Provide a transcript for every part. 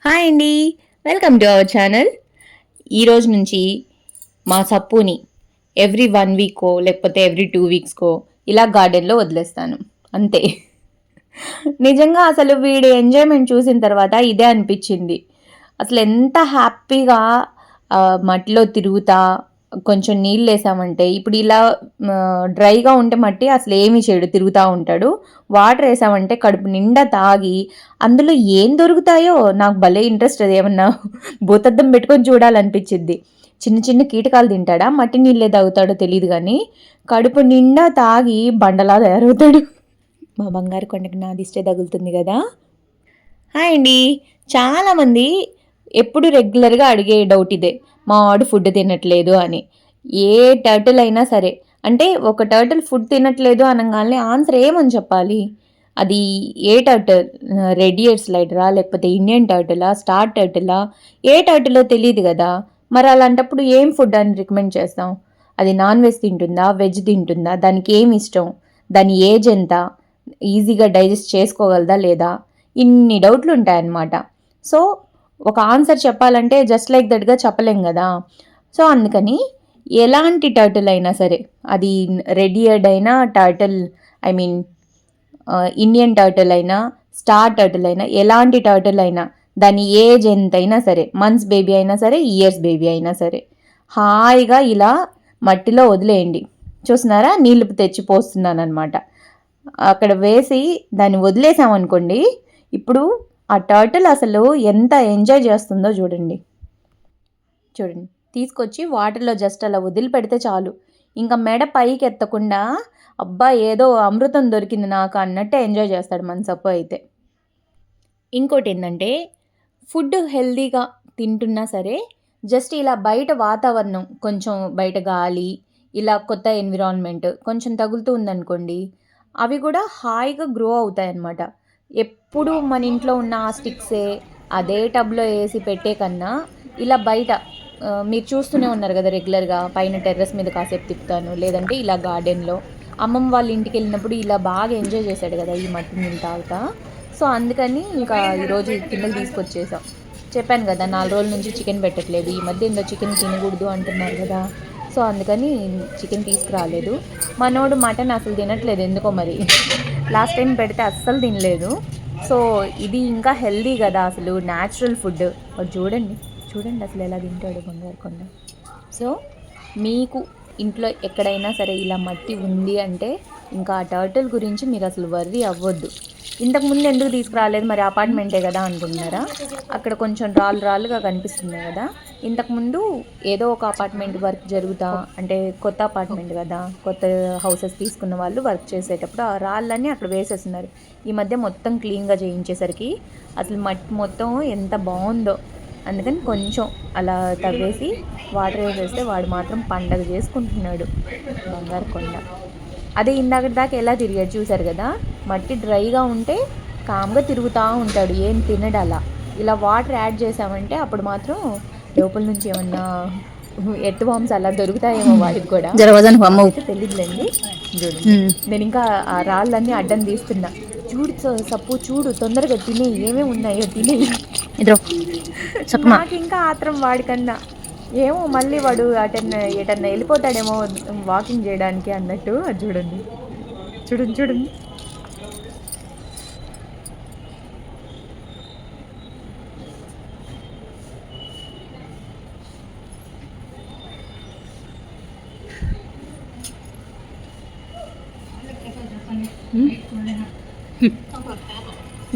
Hi అండి. Welcome to our channel. ఈరోజు నుంచి మా సప్పుని ఎవ్రీ 1 వీకో లేకపోతే ఎవ్రీ 2 వీక్స్కో ఇలా గార్డెన్లో వదిలేస్తాను అంతే. నిజంగా అసలు వీడి ఎంజాయ్మెంట్ చూసిన తర్వాత ఇదే అనిపించింది. అసలు ఎంత హ్యాపీగా మట్టిలో తిరుగుతా కొంచెం నీళ్ళు వేసామంటే ఇప్పుడు ఇలా డ్రైగా ఉంటే మట్టి అసలు ఏమీ చేయడు, తిరుగుతూ ఉంటాడు. వాటర్ వేసామంటే కడుపు నిండా తాగి అందులో ఏం దొరుకుతాయో నాకు భలే ఇంట్రెస్ట్. అది ఏమన్నా భూతద్దం పెట్టుకొని చూడాలనిపించింది. చిన్న చిన్న కీటకాలు తింటాడా, మట్టి నీళ్ళే తాగుతాడో తెలియదు కానీ కడుపు నిండా తాగి బండలా తయారవుతాడు. మా బంగారు కొండకి నా దిష్టే తగులుతుంది కదా. హాయ్ అండి. చాలామంది ఎప్పుడు రెగ్యులర్గా అడిగే డౌట్ ఇదే, మా వాడు ఫుడ్ తినట్లేదు అని. ఏ టర్టిల్ అయినా సరే, అంటే ఒక టర్టిల్ ఫుడ్ తినట్లేదు అనగానే ఆన్సర్ ఏమని చెప్పాలి? అది ఏ టర్టిల్, రెడ్ ఇయర్ స్లైడరా లేకపోతే ఇండియన్ టర్టిలా, స్టార్ టర్టిలా, ఏ టర్టిలో తెలియదు కదా. మరి అలాంటప్పుడు ఏం ఫుడ్ అని రికమెండ్ చేస్తాం? అది నాన్ వెజ్ తింటుందా, వెజ్ తింటుందా, దానికి ఏమి ఇష్టం, దాని ఏజ్ ఎంత, ఈజీగా డైజెస్ట్ చేసుకోగలదా లేదా, ఇన్ని డౌట్లు ఉంటాయన్నమాట. సో ఒక ఆన్సర్ చెప్పాలంటే జస్ట్ లైక్ దట్గా చెప్పలేం కదా. సో అందుకని ఎలాంటి టర్టిల్ అయినా సరే, అది రెడ్ ఇయర్డ్ అయినా turtle, I mean Indian turtle అయినా స్టార్ టర్టిల్ అయినా, ఎలాంటి టర్టిల్ అయినా దాని ఏజ్ ఎంతైనా సరే, మంత్స్ బేబీ అయినా సరే, ఇయర్స్ బేబీ అయినా సరే, హాయిగా ఇలా మట్టిలో వదిలేయండి. చూస్తున్నారా, నీళ్ళు తెచ్చి పోస్తున్నాను అనమాట. అక్కడ వేసి దాన్ని వదిలేసామనుకోండి, ఇప్పుడు ఆ టర్టిల్ అసలు ఎంత ఎంజాయ్ చేస్తుందో చూడండి. చూడండి, తీసుకొచ్చి వాటర్లో జస్ట్ అలా వదిలిపెడితే చాలు, ఇంకా మెడ పైకి ఎత్తకుండా అబ్బా ఏదో అమృతం దొరికింది నాకు అన్నట్టే ఎంజాయ్ చేస్తాడు మన సప్పు అయితే. ఇంకోటి ఏంటంటే, ఫుడ్ హెల్దీగా తింటున్నా సరే జస్ట్ ఇలా బయట వాతావరణం, కొంచెం బయట గాలి, ఇలా కొత్త ఎన్విరాన్మెంట్ కొంచెం తగులుతూ ఉందనుకోండి, అవి కూడా హాయిగా గ్రో అవుతాయి అన్నమాట. ఎప్పుడు మన ఇంట్లో ఉన్న ఆ స్టిక్సే అదే టబ్లో వేసి పెట్టే కన్నా ఇలా బయట, మీరు చూస్తూనే ఉన్నారు కదా రెగ్యులర్గా, పైన టెర్రస్ మీద కాసేపు తిప్పుతాను, లేదంటే ఇలా గార్డెన్లో అమ్మమ్మ వాళ్ళ ఇంటికి వెళ్ళినప్పుడు ఇలా బాగా ఎంజాయ్ చేశాడు కదా ఈ మట్టి నీళ్ళు తాగుతా. సో అందుకని ఇంకా ఈరోజు కిందకి తీసుకొచ్చేసాం. చెప్పాను కదా 4 రోజుల నుంచి చికెన్ పెట్టట్లేదు, ఈ మధ్య ఏందో చికెన్ తినకూడదు అంటున్నారు కదా. సో అందుకని చికెన్ తీసుకురాలేదు. మనోడు మటన్ అసలు తినట్లేదు ఎందుకో మరి. లాస్ట్ టైం పెడితే అస్సలు తినలేదు. సో ఇది ఇంకా హెల్దీ కదా, అసలు న్యాచురల్ ఫుడ్. చూడండి చూడండి అసలు ఎలా తింటాడు బంగారు కొండ. సో మీకు ఇంట్లో ఎక్కడైనా సరే ఇలా మట్టి ఉంది అంటే ఇంకా ఆ టర్టిల్ గురించి మీరు అసలు వర్రీ అవ్వద్దు. ఇంతకుముందు ఎందుకు తీసుకురాలేదు, మరి అపార్ట్మెంటే కదా అనుకుంటున్నారా? అక్కడ కొంచెం రాళ్ళుగా కనిపిస్తున్నాయి కదా. ఇంతకుముందు ఏదో ఒక అపార్ట్మెంట్ వర్క్ జరుగుతా, అంటే కొత్త అపార్ట్మెంట్ కదా, కొత్త హౌసెస్ తీసుకున్న వాళ్ళు వర్క్ చేసేటప్పుడు ఆ రాళ్ళన్నీ అక్కడ వేసేస్తున్నారు. ఈ మధ్య మొత్తం క్లీన్గా చేయించేసరికి అసలు మట్టి మొత్తం ఎంత బాగుందో. అందుకని కొంచెం అలా తవ్వేసి వాటర్ వేసేస్తే వాడు మాత్రం పండగ చేసుకుంటున్నాడు బంగారు కొండ. అదే ఇందాక దాకా ఎలా తిరిగాడు చూసారు కదా. మట్టి డ్రైగా ఉంటే కామ్గా తిరుగుతూ ఉంటాడు, ఏం తినడు. అలా ఇలా వాటర్ యాడ్ చేసామంటే అప్పుడు మాత్రం లోపల నుంచి ఏమన్నా ఎర్త్ వామ్స్ అలా దొరుకుతాయేమో వాడికి కూడా, తెలియదులేండి. నేను ఇంకా ఆ రాళ్ళన్నీ అడ్డం తీస్తున్నా. చూడు సప్పు, చూడు తొందరగా తినే, ఏమేమి ఉన్నాయో తినే. నాకు ఇంకా ఆత్రం వాడికన్నా. ఏమో మళ్ళీ వాడు ఎటన్నా వెళ్ళిపోతాడేమో వాకింగ్ చేయడానికి అన్నట్టు. అది చూడండి చూడండి చూడండి.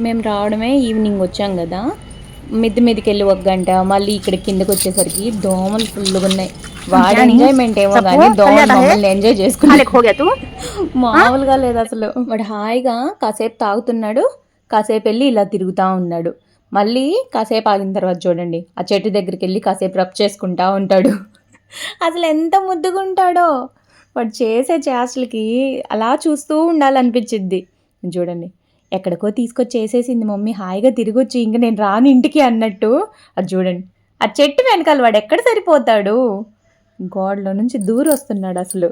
మేము రావడమే ఈవినింగ్ వచ్చాం కదా, మిద్ది మీదకి వెళ్ళి 1 గంట, మళ్ళీ ఇక్కడ కిందకి వచ్చేసరికి దోమలు ఫుల్గా ఉన్నాయి. వాడి ఎంజాయ్మెంట్ ఏమో కానీ దోమలు మమ్మల్ని ఎంజాయ్ చేసుకున్నాడు. మామూలుగా లేదు అసలు. వాడు హాయిగా కాసేపు తాగుతున్నాడు, కాసేపు వెళ్ళి ఇలా తిరుగుతూ ఉన్నాడు. మళ్ళీ కాసేపు ఆగిన తర్వాత చూడండి ఆ చెట్టు దగ్గరికి వెళ్ళి కాసేపు రబ్ చేసుకుంటా ఉంటాడు. అసలు ఎంత ముద్దుగా ఉంటాడో. వాడు చేసే చేష్టలకి అలా చూస్తూ ఉండాలనిపించిద్ది. చూడండి, ఎక్కడికో తీసుకొచ్చి వేసేసింది మమ్మీ, హాయిగా తిరిగొచ్చి ఇంక నేను రాను ఇంటికి అన్నట్టు. అది చూడండి, ఆ చెట్టు వెనకాల వాడు ఎక్కడ సరిపోతాడు, గోడలో నుంచి దూరం వస్తున్నాడు. అసలు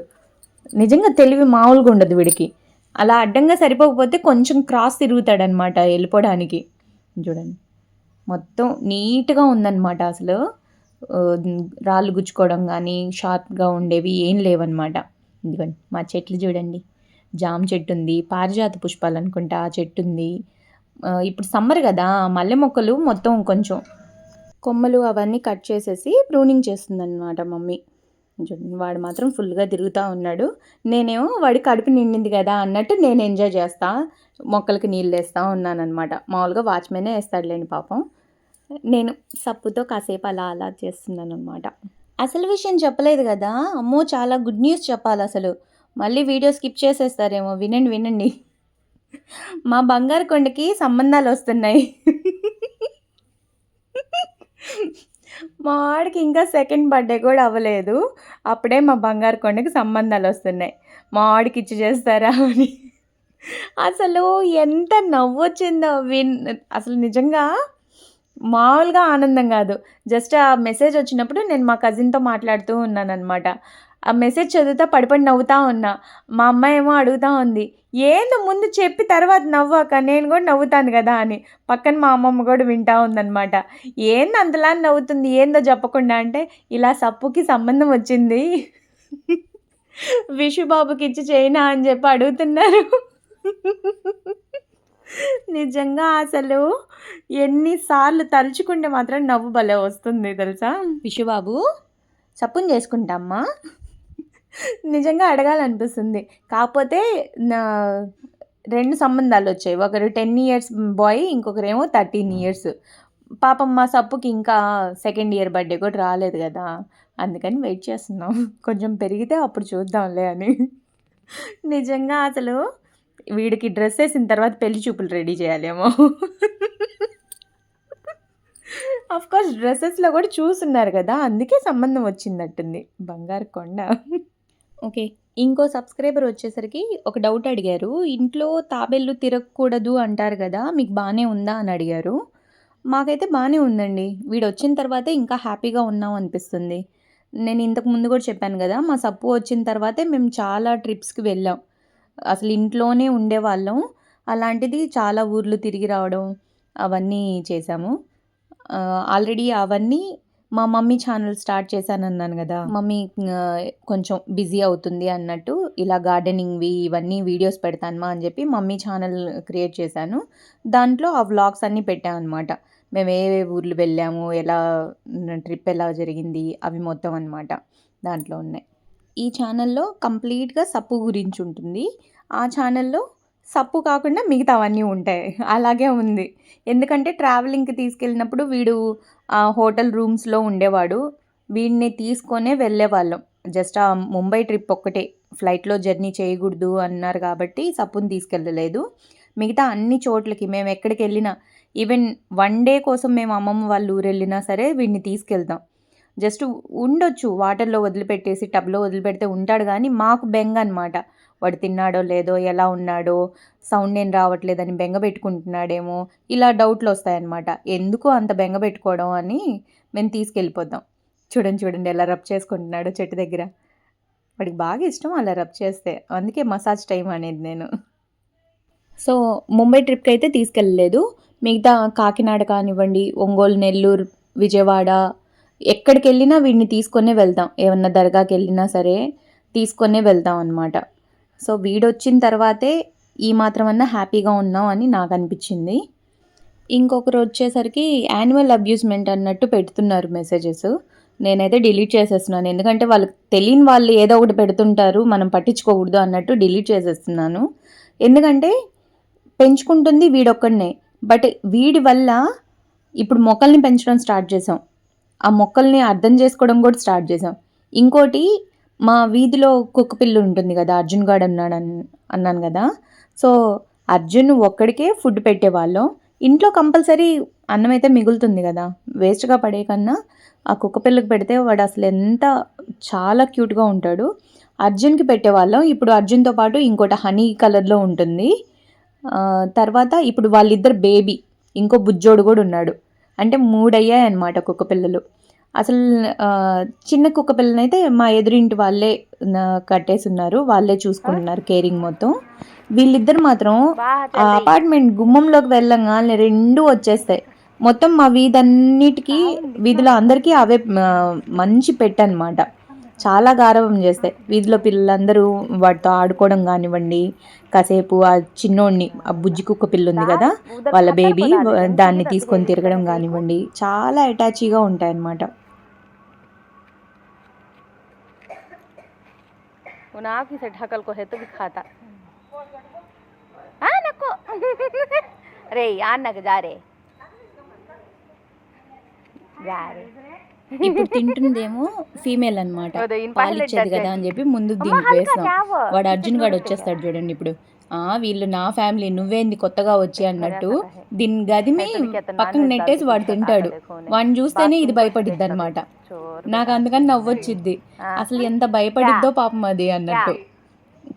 నిజంగా తెలివి మామూలుగా ఉండదు వీడికి. అలా అడ్డంగా సరిపోకపోతే కొంచెం క్రాస్ తిరుగుతాడనమాట వెళ్ళిపోవడానికి. చూడండి మొత్తం నీట్గా ఉందన్నమాట. అసలు రాళ్ళు గుచ్చుకోవడం కానీ షార్ప్గా ఉండేవి ఏం లేవన్నమాట. ఇదిగోండి మా చెట్లు చూడండి. జామ చెట్టు ఉంది, పారిజాత పుష్పాలు అనుకుంటా ఆ చెట్టు ఉంది. ఇప్పుడు సమ్మర్ కదా, మల్లె మొక్కలు మొత్తం కొంచెం కొమ్మలు అవన్నీ కట్ చేసేసి ప్రూనింగ్ చేస్తుందన్నమాట మమ్మీ. వాడు మాత్రం ఫుల్గా తిరుగుతూ ఉన్నాడు. నేనేమో వాడి కడుపు నిండింది కదా అన్నట్టు నేను ఎంజాయ్ చేస్తా, మొక్కలకి నీళ్ళు వేస్తూ ఉన్నానన్నమాట. మామూలుగా వాచ్మెనే వేస్తాడులేండి పాపం. నేను సప్పుతో కాసేపు అలా అలా చేస్తున్నాను అనమాట. అసలు విషయం చెప్పలేదు కదా, అమ్మో చాలా గుడ్ న్యూస్ చెప్పాలి అసలు. మళ్ళీ వీడియో స్కిప్ చేసేస్తారేమో, వినండి వినండి. మా బంగారు కొండకి సంబంధాలు వస్తున్నాయి. మా వాడికి ఇంకా సెకండ్ బర్త్డే కూడా అవ్వలేదు, అప్పుడే మా బంగారు కొండకి సంబంధాలు వస్తున్నాయి. మా వాడికి ఇచ్చి చేస్తారా అని. అసలు ఎంత నవ్వు వచ్చిందో అసలు నిజంగా మామూలుగా ఆనందం కాదు. జస్ట్ ఆ మెసేజ్ వచ్చినప్పుడు నేను మా కజిన్తో మాట్లాడుతూ ఉన్నానన్నమాట. ఆ మెసేజ్ చదువుతా పడిపడి నవ్వుతూ ఉన్నా. మా అమ్మ ఏమో అడుగుతూ ఉంది, ఏందో ముందు చెప్పి తర్వాత నవ్వాక, నేను కూడా నవ్వుతాను కదా అని. పక్కన మా అమ్మమ్మ కూడా వింటూ ఉందన్నమాట. ఏంది అంతలా నవ్వుతుంది, ఏందో చెప్పకుండా అంటే, ఇలా సప్పుకి సంబంధం వచ్చింది, విషుబాబుకి ఇచ్చి చేయనా అని చెప్పి అడుగుతున్నారు. నిజంగా అసలు ఎన్నిసార్లు తలుచుకుంటే మాత్రం నవ్వు భలే వస్తుంది తెలుసా. విషుబాబు సప్పుని చేసుకుంటామ్మా, నిజంగా అడగాలనిపిస్తుంది. కాకపోతే నా 2 సంబంధాలు వచ్చాయి. ఒకరు 10 ఇయర్స్ బాయ్, ఇంకొకరేమో 13 ఇయర్స్. పాపం మా సప్పుకి ఇంకా సెకండ్ ఇయర్ బర్త్డే కూడా రాలేదు కదా, అందుకని వెయిట్ చేస్తున్నాం. కొంచెం పెరిగితే అప్పుడు చూద్దాంలే అని. నిజంగా అసలు వీడికి డ్రెస్ వేసిన తర్వాత పెళ్లి చూపులు రెడీ చేయాలేమో. కోర్స్ డ్రెస్సెస్లో కూడా చూస్తున్నారు కదా, అందుకే సంబంధం వచ్చిందట్టుంది. బంగారు కొండ. ఓకే, ఇంకో సబ్స్క్రైబర్ వచ్చేసరికి ఒక డౌట్ అడిగారు. ఇంట్లో తాబేళ్ళు తిరగకూడదు అంటారు కదా, మీకు బాగానే ఉందా అని అడిగారు. మాకైతే బాగానే ఉందండి. వీడు వచ్చిన తర్వాతే ఇంకా హ్యాపీగా ఉన్నాం అనిపిస్తుంది. నేను ఇంతకు ముందు కూడా చెప్పాను కదా, మా సప్పు వచ్చిన తర్వాతే మేము చాలా ట్రిప్స్కి వెళ్ళాం. అసలు ఇంట్లోనే ఉండేవాళ్ళం, అలాంటిది చాలా ఊర్లు తిరిగి రావడం అవన్నీ చేసాము. ఆల్రెడీ అవన్నీ మా మమ్మీ ఛానల్ స్టార్ట్ చేశానన్నాను కదా, మమ్మీ కొంచెం బిజీ అవుతుంది అన్నట్టు ఇలా గార్డెనింగ్వి ఇవన్నీ వీడియోస్ పెడతానమా అని చెప్పి మమ్మీ ఛానల్ క్రియేట్ చేశాను. దాంట్లో ఆ వ్లాగ్స్ అన్నీ పెట్టామన్నమాట. మేము ఏ ఊర్లు వెళ్ళాము, ఎలా ట్రిప్ ఎలా జరిగింది, అవి మొత్తం అనమాట దాంట్లో ఉన్నాయి. ఈ ఛానల్లో కంప్లీట్గా సప్పు గురించి ఉంటుంది. ఆ ఛానల్లో సప్పు కాకుండా మిగతావన్నీ ఉంటాయి. అలాగే ఉంది. ఎందుకంటే ట్రావెలింగ్కి తీసుకెళ్ళినప్పుడు వీడు హోటల్ రూమ్స్లో ఉండేవాడు. వీడిని తీసుకొనే వెళ్ళేవాళ్ళం. జస్ట్ ఆ ముంబై ట్రిప్ ఒక్కటే ఫ్లైట్లో జర్నీ చేయకూడదు అన్నారు కాబట్టి సప్పుని తీసుకెళ్ళలేదు. మిగతా అన్ని చోట్లకి మేము ఎక్కడికి వెళ్ళినా, ఈవెన్ 1 డే కోసం మేము అమ్మమ్మ వాళ్ళ ఊరు వెళ్ళినా సరే వీడిని తీసుకెళ్తాం. జస్ట్ ఉండొచ్చు, వాటర్లో వదిలిపెట్టేసి టబ్లో వదిలిపెడితే ఉంటాడు, కానీ మాకు బెంగ అనమాట. వాడు తిన్నాడో లేదో, ఎలా ఉన్నాడో, సౌండ్ ఏం రావట్లేదని బెంగ పెట్టుకుంటున్నాడేమో, ఇలా డౌట్లు వస్తాయన్నమాట. ఎందుకు అంత బెంగ పెట్టుకోవడం అని మేము తీసుకెళ్ళిపోతాం. చూడండి ఎలా రబ్ చేసుకుంటున్నాడో చెట్టు దగ్గర. వాడికి బాగా ఇష్టం అలా రబ్ చేస్తే, అందుకే మసాజ్ టైం అనేది నేను. సో ముంబై ట్రిప్కి అయితే తీసుకెళ్ళలేదు. మిగతా కాకినాడ కానివ్వండి, ఒంగోలు, నెల్లూరు, విజయవాడ, ఎక్కడికి వెళ్ళినా వీడిని తీసుకొనే వెళ్తాం. ఏమన్నా దర్గాకి వెళ్ళినా సరే తీసుకొనే వెళ్తాం అనమాట. సో వీడొచ్చిన తర్వాతే ఈ మాత్రమన్నా హ్యాపీగా ఉన్నాం అని నాకు అనిపించింది. ఇంకొకరు వచ్చేసరికి యాన్యువల్ అబ్యూస్మెంట్ అన్నట్టు పెడుతున్నారు మెసేజెస్. నేనైతే డిలీట్ చేసేస్తున్నాను, ఎందుకంటే వాళ్ళకి తెలియని వాళ్ళు ఏదో ఒకటి పెడుతుంటారు, మనం పట్టించుకోకూడదు అన్నట్టు డిలీట్ చేసేస్తున్నాను. ఎందుకంటే పెంచుకుంటుంది వీడొక్కడనే, బట్ వీడి వల్ల ఇప్పుడు మొక్కల్ని పెంచడం స్టార్ట్ చేసాం, ఆ మొక్కల్ని అర్థం చేసుకోవడం కూడా స్టార్ట్ చేసాం. ఇంకోటి, మా వీధిలో కుక్క పిల్లి ఉంటుంది కదా, అర్జున్ గాడు అన్నాను కదా. సో అర్జున్ ఒక్కడికే ఫుడ్ పెట్టేవాళ్ళం. ఇంట్లో కంపల్సరీ అన్నం అయితే మిగులుతుంది కదా, వేస్ట్గా పడే కన్నా ఆ కుక్క పిల్లకి పెడితే వాడు అసలు చాలా క్యూట్గా ఉంటాడు. అర్జున్కి పెట్టేవాళ్ళం. ఇప్పుడు అర్జున్తో పాటు ఇంకోటి హనీ కలర్లో ఉంటుంది. తర్వాత ఇప్పుడు వాళ్ళిద్దరు బేబీ, ఇంకో బుజ్జోడు కూడా ఉన్నాడు. అంటే 3 అయ్యాయి అన్నమాట కుక్క పిల్లలు. అసలు చిన్న కుక్క పిల్లనైతే మా ఎదురింటి వాళ్ళే కట్టేసి ఉన్నారు, వాళ్ళే చూసుకుంటున్నారు కేరింగ్ మొత్తం. వీళ్ళిద్దరు మాత్రం ఆ అపార్ట్మెంట్ గుమ్మంలోకి వెళ్ళంగానే 2 వచ్చేస్తాయి. మొత్తం మా వీధన్నిటికీ వీధిలో అందరికీ అవే మంచి పెట్టనమాట. చాలా గారాబం చేస్తాయి. వీధిలో పిల్లలందరూ వాటితో ఆడుకోవడం కానివ్వండి, కాసేపు ఆ చిన్నోడిని ఆ బుజ్జి కుక్క పిల్ల ఉంది కదా వాళ్ళ బేబీ, దాన్ని తీసుకొని తిరగడం కానివ్వండి, చాలా అటాచీగా ఉంటాయన్నమాట. రే అన్నకు జారే ఇప్పుడు తింటుందేమో ఫీమేల్ అనమాట, పాలిచ్చేది కదా అని చెప్పి ముందు దీనికి వేస్తాం. వాడు అర్జున్ గాడు వచ్చేస్తాడు చూడండి ఇప్పుడు. వీళ్ళు నా ఫ్యామిలీ, నువ్వేంది కొత్తగా వచ్చి అన్నట్టు దీన్ని గదిమి పక్కన నెట్టేసి వాడు తింటాడు. వాడిని చూస్తేనే ఇది భయపడిద్ది అనమాట. నాకు అందుకని నవ్వొచ్చిద్ది, అసలు ఎంత భయపడిద్దో పాపం అది అన్నట్టు.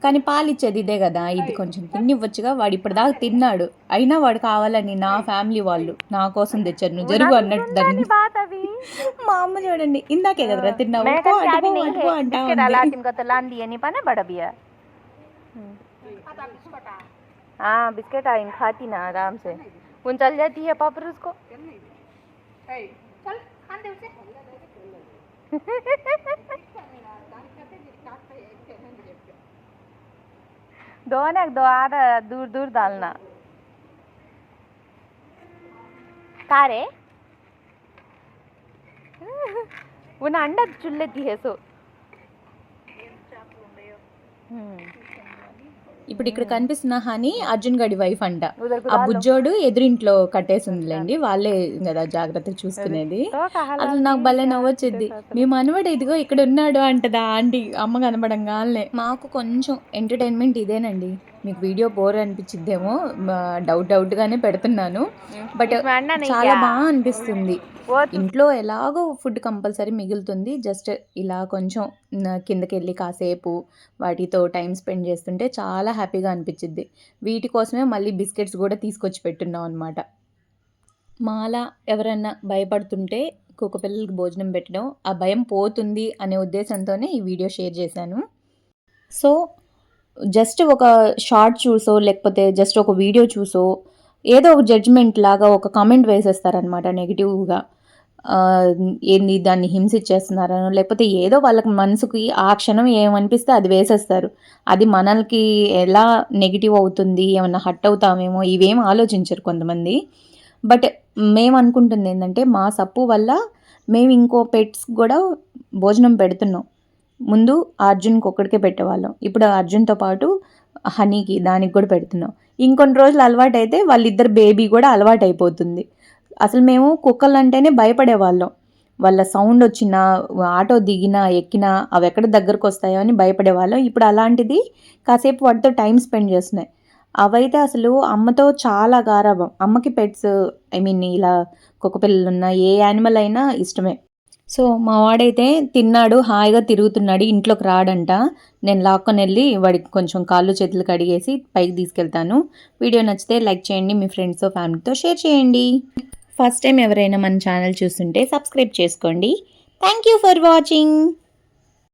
కానీ పాలిచ్చేది ఇదే కదా, ఇది కొంచెం తినివ్వచ్చుగా. వాడు ఇప్పటిదాకా తిన్నాడు, అయినా వాడు కావాలని నా ఫ్యామిలీ వాళ్ళు నా కోసం తెచ్చారు, నువ్వు జరుగు అన్నట్టు దాన్ని. మా అమ్మ చూడండి, ఇందాకే కదరా తిన్నావు అంటా. बिस्किट आइन खाती ना आराम से, उन चल जाती है पापर उसको। दो ना, दो आधा दूर दूर डालना। कारे उन अंडा चुल लेती है सो। ఇప్పుడు ఇక్కడ కనిపిస్తున్న హనీ అర్జున్ గడి వైఫ్ అంట. ఆ బుజ్జోడు ఎదురింట్లో కట్టేసిందిలేండి, వాళ్ళే కదా జాగ్రత్తగా చూసుకునేది. అసలు నాకు భలే నవ్వొచ్చింది. మీ మనవడు ఇదిగో ఇక్కడ ఉన్నాడు అంటదా ఆంటీ, అమ్మ కనబడంగానే. మాకు కొంచెం ఎంటర్టైన్మెంట్ ఇదేనండి. మీకు వీడియో బోర్ అనిపించిద్దేమో, డౌట్గానే పెడుతున్నాను, బట్ చాలా బాగా అనిపిస్తుంది. ఇంట్లో ఎలాగో ఫుడ్ కంపల్సరీ మిగులుతుంది, జస్ట్ ఇలా కొంచెం కిందకి వెళ్ళి కాసేపు వాటితో టైం స్పెండ్ చేస్తుంటే చాలా హ్యాపీగా అనిపించిద్ది. వీటి కోసమే మళ్ళీ బిస్కెట్స్ కూడా తీసుకొచ్చి పెట్టున్నాం అనమాట. మాలా ఎవరన్నా భయపడుతుంటే కుక్క పిల్లలకి భోజనం పెట్టడం, ఆ భయం పోతుంది అనే ఉద్దేశంతోనే ఈ వీడియో షేర్ చేశాను. సో జస్ట్ ఒక షార్ట్ చూసో లేకపోతే జస్ట్ ఒక వీడియో చూసో ఏదో ఒక జడ్జ్మెంట్ లాగా ఒక కామెంట్ వేసేస్తారనమాట నెగిటివ్గా. ఏంది దాన్ని హింసించేస్తున్నారనో లేకపోతే ఏదో వాళ్ళకి మనసుకి ఆ క్షణం ఏమనిపిస్తే అది వేసేస్తారు. అది మనకి ఎలా నెగిటివ్ అవుతుంది, ఏమన్నా హర్ట్ అవుతామేమో ఇవేం ఆలోచించరు కొంతమంది. బట్ మేము అనుకుంటుంది ఏంటంటే మా సప్పు వల్ల మేము ఇంకో పెట్స్ కూడా భోజనం పెడుతున్నాం. ముందు అర్జున్కి ఒక్కడికే పెట్టేవాళ్ళం, ఇప్పుడు అర్జున్తో పాటు హనీకి దానికి కూడా పెడుతున్నాం. ఇంకొన్ని రోజులు అలవాటు అయితే వాళ్ళిద్దరు బేబీ కూడా అలవాటు అయిపోతుంది. అసలు మేము కుక్కలు అంటేనే భయపడేవాళ్ళం. వాళ్ళ సౌండ్ వచ్చినా, ఆటో దిగినా ఎక్కినా అవి ఎక్కడ దగ్గరకు వస్తాయో అని భయపడేవాళ్ళం. ఇప్పుడు అలాంటిది కాసేపు వాటితో టైం స్పెండ్ చేస్తున్నాయి. అవైతే అసలు అమ్మతో చాలా గారాబం. అమ్మకి పెట్స్ ఇలా కుక్క పిల్లలు ఉన్న ఏ యానిమల్ అయినా ఇష్టమే. సో మా వాడైతే తిన్నాడు, హాయిగా తిరుగుతున్నాడు, ఇంట్లోకి రాడంట. నేను లాక్కొని వెళ్ళి వాడికి కొంచెం కాళ్ళు చేతులు కడిగేసి పైకి తీసుకెళ్తాను. వీడియో నచ్చితే లైక్ చేయండి, మీ ఫ్రెండ్స్తో ఫ్యామిలీతో షేర్ చేయండి. ఫస్ట్ టైం ఎవరైనా మన ఛానల్ చూస్తుంటే సబ్స్క్రైబ్ చేసుకోండి. Thank you for watching.